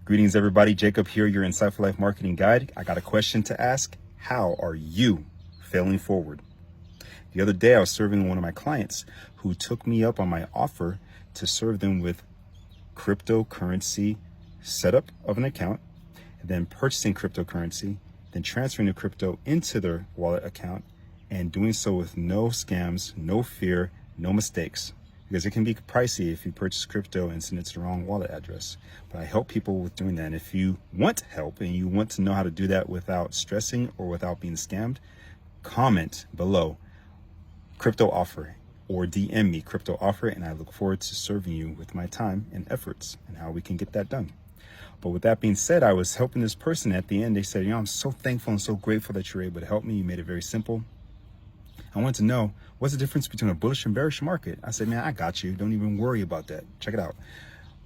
Greetings, everybody. Jacob here, your Insightful Life Marketing Guide. I got a question to ask. How are you failing forward? The other day, I was serving one of my clients who took me up on my offer to serve them with cryptocurrency setup of an account, and then purchasing cryptocurrency, then transferring the crypto into their wallet account, and doing so with no scams, no fear, no mistakes. Because it can be pricey if you purchase crypto and send it to the wrong wallet address. But I help people with doing that. And if you want help and you want to know how to do that without stressing or without being scammed, comment below crypto offer or DM me crypto offer, and I look forward to serving you with my time and efforts and how we can get that done. But with that being said, I was helping this person. At the end, they said, I'm so thankful and so grateful that you're able to help me. You made it very simple. I wanted to know, what's the difference between a bullish and bearish market? I said, man, I got you. Don't even worry about that. Check it out.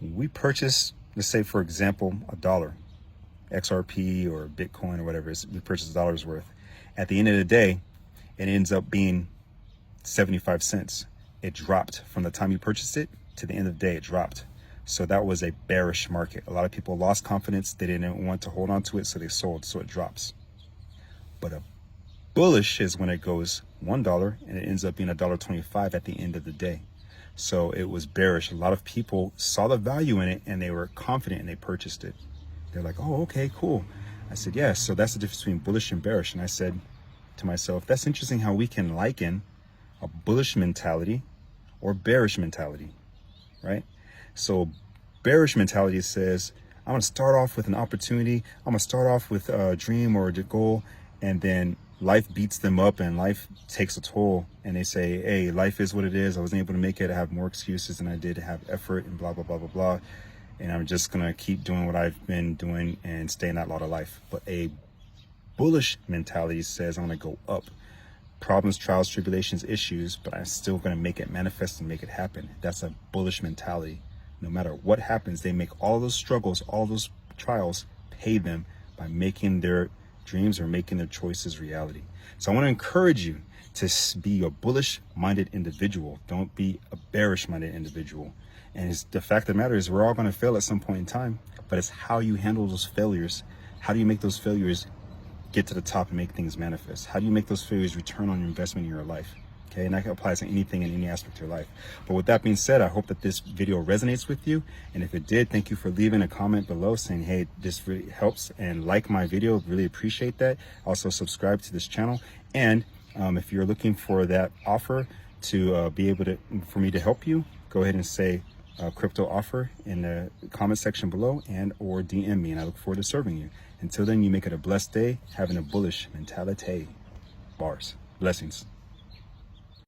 We purchase, let's say, for example, $1, XRP or Bitcoin or whatever it is, we purchase $1 worth. At the end of the day, it ends up being 75 cents. It dropped from the time you purchased it to the end of the day, it dropped. So that was a bearish market. A lot of people lost confidence. They didn't want to hold on to it, so they sold, so it drops. But a bullish is when it goes $1 and it ends up being $1.25 at the end of the day. So it was bearish. A lot of people saw the value in it and they were confident and they purchased it. They're like, oh, okay, cool. I said, yes. So that's the difference between bullish and bearish. And I said to myself, that's interesting how we can liken a bullish mentality or bearish mentality, right? So bearish mentality says, I'm going to start off with an opportunity. I'm going to start off with a dream or a goal, and then life beats them up and life takes a toll, and they say, hey, life is what it is. I wasn't able to make it. I have more excuses than I did to have effort and blah, blah, blah, blah, blah. And I'm just going to keep doing what I've been doing and stay in that lot of life. But a bullish mentality says, I'm going to go up. Problems, trials, tribulations, issues, but I'm still going to make it manifest and make it happen. That's a bullish mentality. No matter what happens, they make all those struggles, all those trials pay them by making their dreams or making their choices reality. So I want to encourage you to be a bullish-minded individual. Don't be a bearish-minded individual. And the fact of the matter is we're all going to fail at some point in time, but it's how you handle those failures. How do you make those failures get to the top and make things manifest? How do you make those failures return on your investment in your life? Okay, and that applies to anything in any aspect of your life. But with that being said, I hope that this video resonates with you. And if it did, thank you for leaving a comment below saying, hey, this really helps, and like my video. Really appreciate that. Also subscribe to this channel. And if you're looking for that offer to be able to, for me to help you, go ahead and say crypto offer in the comment section below, and or DM me, and I look forward to serving you. Until then, you make it a blessed day, having a bullish mentality. Bars. Blessings.